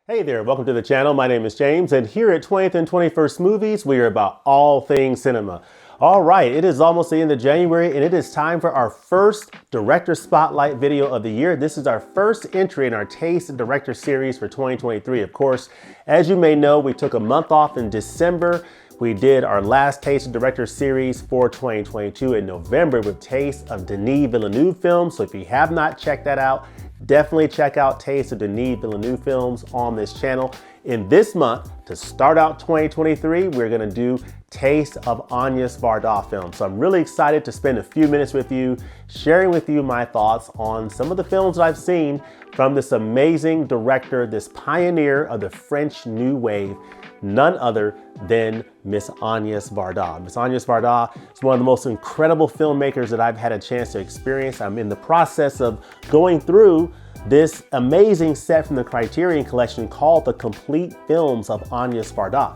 Hey there, welcome to the channel. My name is James, and here at 20th and 21st Movies, we are about all things cinema. All right, it is almost the end of January, and it is time for our first Director Spotlight video of the year. This is our first entry in our Taste and Director series for 2023. Of course, as you may know, we took a month off in December. We did our last Taste and Director series for 2022 in November with Taste of Denis Villeneuve films. So if you have not checked that out, definitely check out Taste of Denis Villeneuve films on this channel. In this month, to start out 2023, we're gonna do Taste of Agnes Varda films. So I'm really excited to spend a few minutes with you, sharing with you my thoughts on some of the films that I've seen from this amazing director, this pioneer of the French New Wave, none other than Miss Agnes Varda. Miss Agnes Varda is one of the most incredible filmmakers that I've had a chance to experience. I'm in the process of going through this amazing set from the Criterion Collection called The Complete Films of Agnes Varda.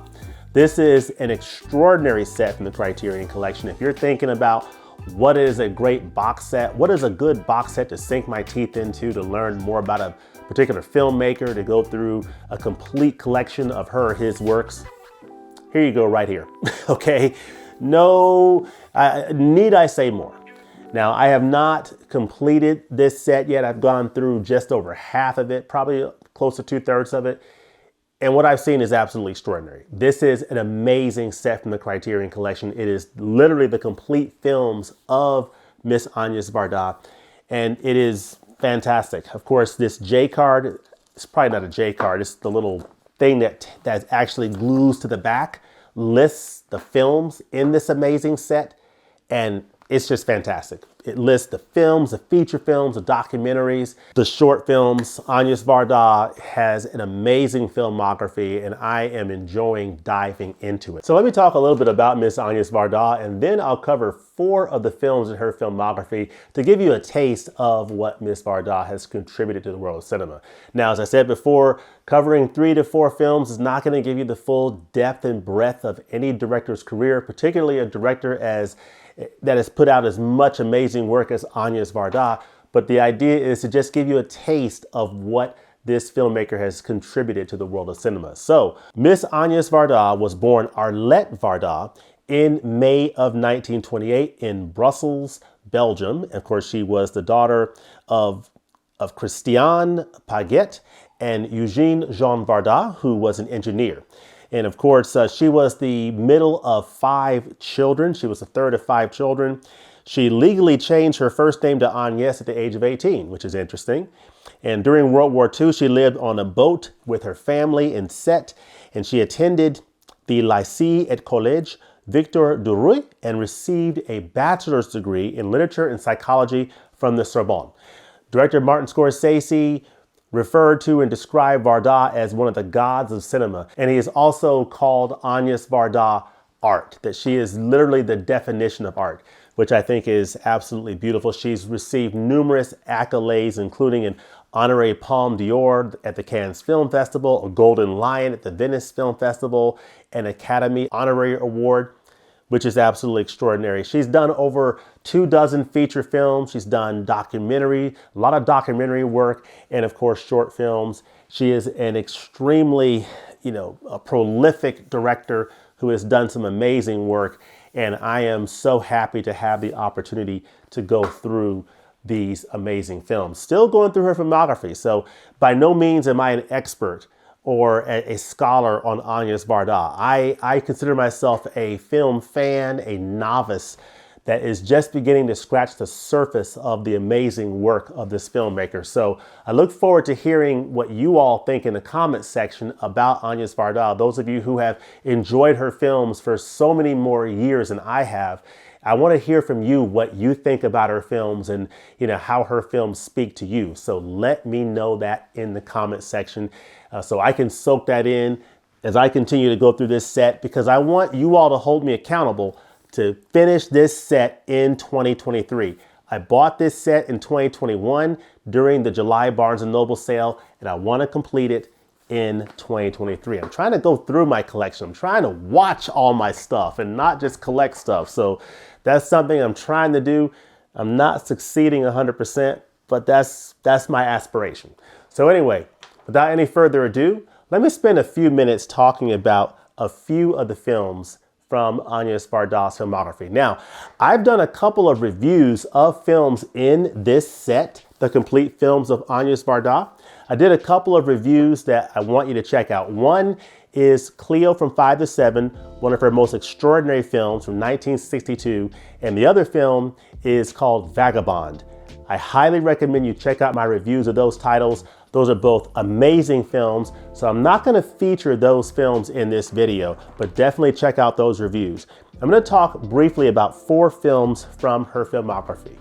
This is an extraordinary set from the Criterion Collection. If you're thinking about what is a great box set, what is a good box set to sink my teeth into to learn more about a particular filmmaker, to go through a complete collection of her or his works, here you go right here, okay? No, need I say more? Now, I have not completed this set yet. I've gone through just over half of it, probably close to 2/3 of it. And what I've seen is absolutely extraordinary. This is an amazing set from the Criterion Collection. It is literally the complete films of Miss Agnes Varda, and it is fantastic. Of course, this J card, it's probably not a J card, it's the little thing that actually glues to the back, lists the films in this amazing set, and it's just fantastic. It lists the films, the feature films, the documentaries, the short films. Agnes Varda has an amazing filmography, and I am enjoying diving into it. So let me talk a little bit about Miss Agnes Varda, and then I'll cover 4 of the films in her filmography to give you a taste of what Miss Varda has contributed to the world of cinema. Now, as I said before, covering 3 to 4 films is not going to give you the full depth and breadth of any director's career, particularly a director that has put out as much amazing work as Agnes Varda, but the idea is to just give you a taste of what this filmmaker has contributed to the world of cinema. So, Miss Agnes Varda was born Arlette Varda in May of 1928 in Brussels, Belgium. Of course, she was the daughter of Christiane Paget and Eugene Jean Varda, who was an engineer. And of course, she was the middle of 5 children. She was the third of 5 children. She legally changed her first name to Agnes at the age of 18, which is interesting. And during World War II, she lived on a boat with her family in Sète, and she attended the Lycée et Collège Victor Duruy and received a bachelor's degree in literature and psychology from the Sorbonne. Director Martin Scorsese referred to and described Varda as one of the gods of cinema. And he has also called Agnes Varda art, that she is literally the definition of art, which I think is absolutely beautiful. She's received numerous accolades, including an honorary Palme d'Or at the Cannes Film Festival, a Golden Lion at the Venice Film Festival, an Academy Honorary Award, which is absolutely extraordinary. She's done over 24 feature films. She's done documentary, a lot of documentary work, and of course, short films. She is an extremely, a prolific director who has done some amazing work. And I am so happy to have the opportunity to go through these amazing films. Still going through her filmography. So by no means am I an expert or a scholar on Agnes Varda. I consider myself a film fan, a novice that is just beginning to scratch the surface of the amazing work of this filmmaker. So I look forward to hearing what you all think in the comments section about Agnes Varda. Those of you who have enjoyed her films for so many more years than I have, I want to hear from you what you think about her films and how her films speak to you. So let me know that in the comment section so I can soak that in as I continue to go through this set, because I want you all to hold me accountable to finish this set in 2023. I bought this set in 2021 during the July Barnes & Noble sale, and I want to complete it in 2023. I'm trying to go through my collection. I'm trying to watch all my stuff and not just collect stuff. So that's something I'm trying to do. I'm not succeeding 100%, but that's my aspiration. So anyway, without any further ado, let me spend a few minutes talking about a few of the films from Agnes Varda's filmography. Now, I've done a couple of reviews of films in this set, the complete films of Agnes Varda. I did a couple of reviews that I want you to check out. One is Cleo from 5 to 7, one of her most extraordinary films from 1962. And the other film is called Vagabond. I highly recommend you check out my reviews of those titles. Those are both amazing films. So I'm not going to feature those films in this video, but definitely check out those reviews. I'm going to talk briefly about 4 films from her filmography.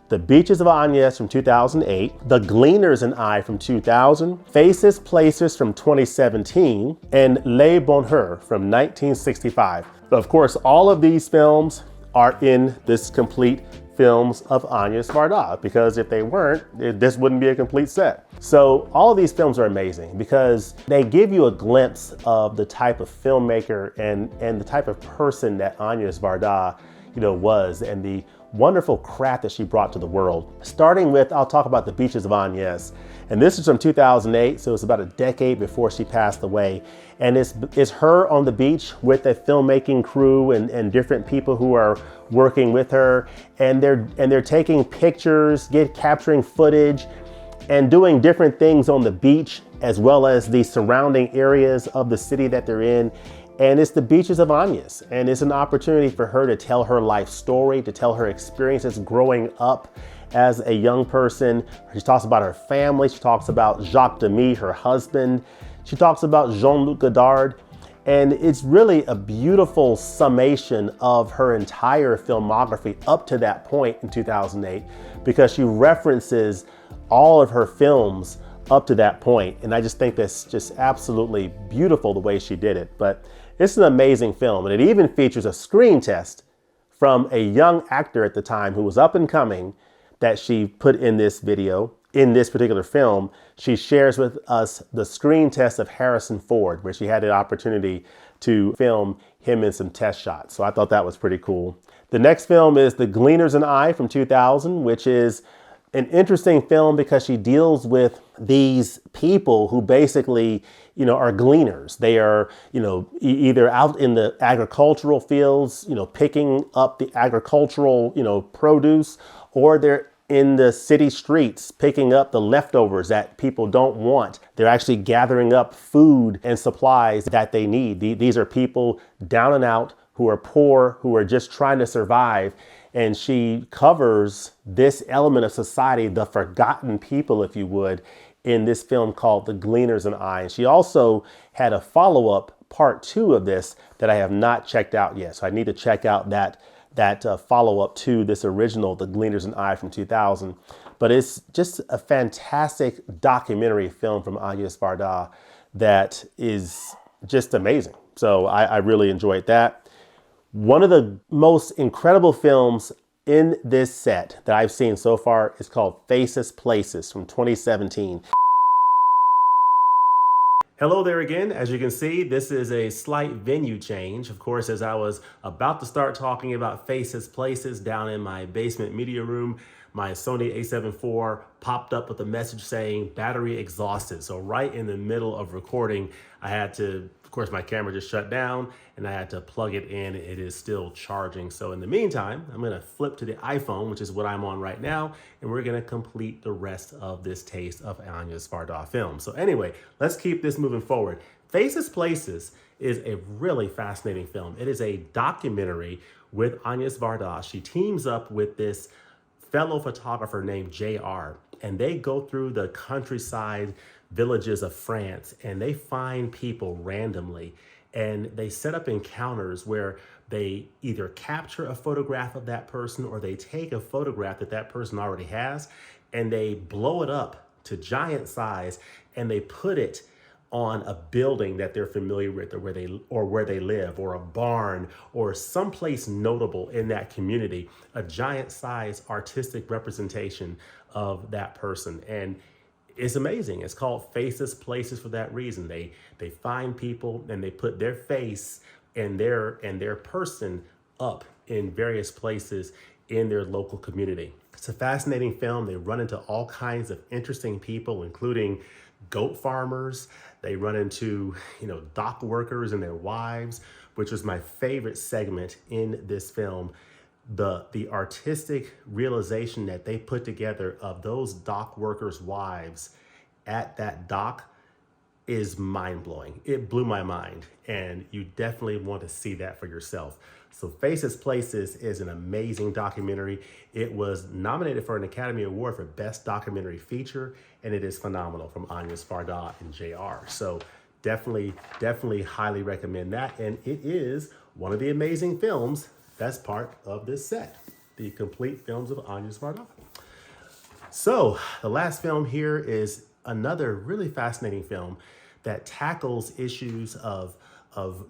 The Beaches of Agnes from 2008, The Gleaners and I from 2000, Faces, Places from 2017, and Les Bonheurs from 1965. Of course, all of these films are in this complete films of Agnes Varda, because if they weren't, this wouldn't be a complete set. So all of these films are amazing because they give you a glimpse of the type of filmmaker and the type of person that Agnes Varda, was, and the wonderful craft that she brought to the world. Starting with, I'll talk about The Beaches of Agnes. And this is from 2008, so it's about a decade before she passed away. And it's her on the beach with a filmmaking crew and different people who are working with her. And they're taking pictures, capturing footage, and doing different things on the beach, as well as the surrounding areas of the city that they're in. And it's the Beaches of Agnes. And it's an opportunity for her to tell her life story, to tell her experiences growing up as a young person. She talks about her family. She talks about Jacques Demy, her husband. She talks about Jean-Luc Godard. And it's really a beautiful summation of her entire filmography up to that point in 2008, because she references all of her films up to that point. And I just think that's just absolutely beautiful the way she did it. But it's an amazing film. And it even features a screen test from a young actor at the time who was up and coming that she put in this video. In this particular film, she shares with us the screen test of Harrison Ford, where she had an opportunity to film him in some test shots. So I thought that was pretty cool. The next film is The Gleaners and I from 2000, which is an interesting film because she deals with these people who basically, are gleaners. They are, either out in the agricultural fields, picking up the agricultural, produce, or they're in the city streets picking up the leftovers that people don't want. They're actually gathering up food and supplies that they need. These are people down and out who are poor, who are just trying to survive. And she covers this element of society, the forgotten people, if you would, in this film called The Gleaners and I. And she also had a follow-up part 2 of this that I have not checked out yet. So I need to check out that follow-up to this original, The Gleaners and I from 2000. But it's just a fantastic documentary film from Agnes Varda that is just amazing. So I really enjoyed that. One of the most incredible films in this set that I've seen so far is called Faces, Places from 2017. Hello there again. As you can see, this is a slight venue change. Of course, as I was about to start talking about Faces, Places down in my basement media room, my Sony a7 IV popped up with a message saying battery exhausted. So right in the middle of recording, I had to, of course, my camera just shut down and I had to plug it in. It is still charging. So in the meantime, I'm going to flip to the iPhone, which is what I'm on right now, and we're going to complete the rest of this taste of Agnes Varda film. So anyway, let's keep this moving forward. Faces, Places is a really fascinating film. It is a documentary with Agnes Varda. She teams up with this fellow photographer named JR, and they go through the countryside villages of France and they find people randomly, and they set up encounters where they either capture a photograph of that person or they take a photograph that that person already has and they blow it up to giant size and they put it on a building that they're familiar with, or where they live, or a barn, or someplace notable in that community, a giant size artistic representation of that person. And it's amazing. It's called Faces, Places for that reason. They find people and they put their face and their person up in various places in their local community. It's a fascinating film. They run into all kinds of interesting people, including goat farmers They run into, dock workers and their wives, which was my favorite segment in this film. The artistic realization that they put together of those dock workers' wives at that dock is mind-blowing. It blew my mind, and you definitely want to see that for yourself. So Faces Places is an amazing documentary. It was nominated for an Academy Award for Best Documentary Feature, and it is phenomenal, from Agnes Varda and JR. So definitely highly recommend that. And it is one of the amazing films that's part of this set, the complete films of Agnes Varda. So the last film here is another really fascinating film that tackles issues of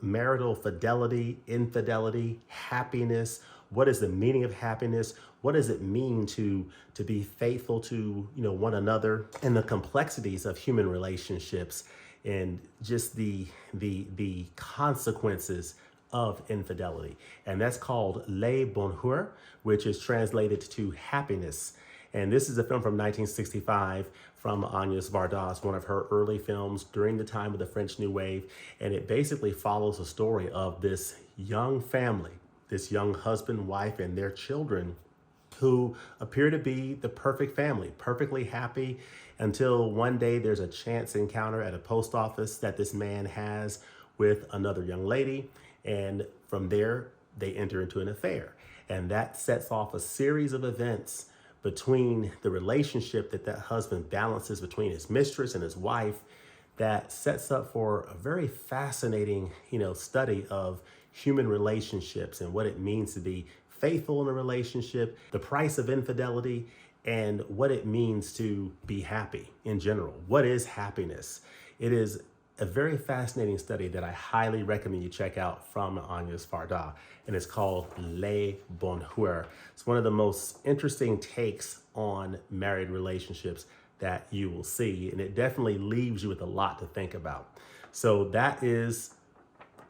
marital fidelity, infidelity, happiness. What is the meaning of happiness? What does it mean to be faithful to one another, and the complexities of human relationships, and just the consequences of infidelity. And that's called Le Bonheur, which is translated to happiness. And this is a film from 1965 from Agnes Varda. It's one of her early films during the time of the French New Wave. And it basically follows the story of this young family, this young husband, wife, and their children, who appear to be the perfect family, perfectly happy, until one day there's a chance encounter at a post office that this man has with another young lady. And from there, they enter into an affair. And that sets off a series of events between the relationship that husband balances between his mistress and his wife, that sets up for a very fascinating, study of human relationships and what it means to be faithful in a relationship, the price of infidelity, and what it means to be happy in general. What is happiness? It is a very fascinating study that I highly recommend you check out from Agnes Varda, and it's called Le Bonheur. It's one of the most interesting takes on married relationships that you will see, and it definitely leaves you with a lot to think about. So that is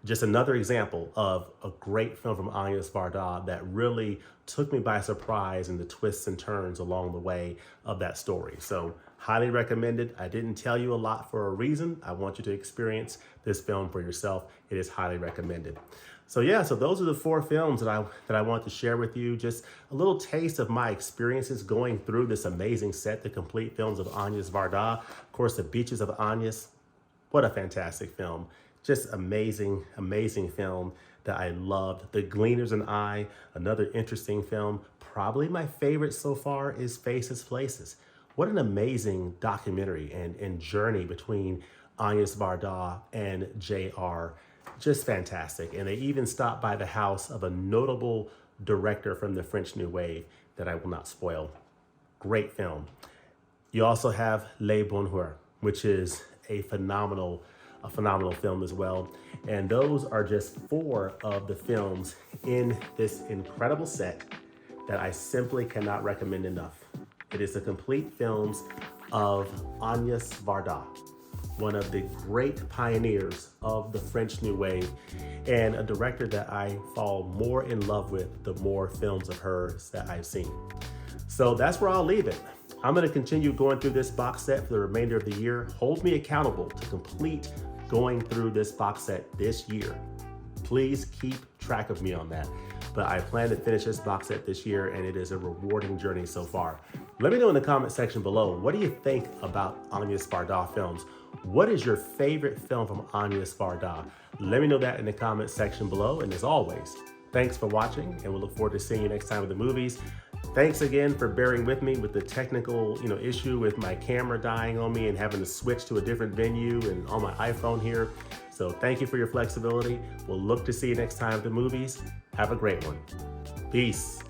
just another example of a great film from Agnes Varda that really took me by surprise in the twists and turns along the way of that story. So highly recommended. I didn't tell you a lot for a reason. I want you to experience this film for yourself. It is highly recommended. So yeah, so those are the 4 films that I want to share with you. Just a little taste of my experiences going through this amazing set, the complete films of Agnes Varda. Of course, The Beaches of Agnes. What a fantastic film. Just amazing, amazing film that I loved. The Gleaners and I, another interesting film. Probably my favorite so far is Faces Places. What an amazing documentary and journey between Agnes Varda and JR. Just fantastic. And they even stopped by the house of a notable director from the French New Wave that I will not spoil. Great film. You also have Le Bonheur, which is a phenomenal film as well. And those are just 4 of the films in this incredible set that I simply cannot recommend enough. It is the complete films of Agnes Varda, one of the great pioneers of the French New Wave, and a director that I fall more in love with the more films of hers that I've seen. So that's where I'll leave it. I'm going to continue going through this box set for the remainder of the year. Hold me accountable to complete going through this box set this year. Please keep track of me on that. But I plan to finish this box set this year, and it is a rewarding journey so far. Let me know in the comment section below, what do you think about Agnes Varda films? What is your favorite film from Agnes Varda? Let me know that in the comment section below. And as always, thanks for watching, and we'll look forward to seeing you next time with the movies. Thanks again for bearing with me with the technical issue with my camera dying on me and having to switch to a different venue and on my iPhone here. So thank you for your flexibility. We'll look to see you next time at the movies. Have a great one. Peace.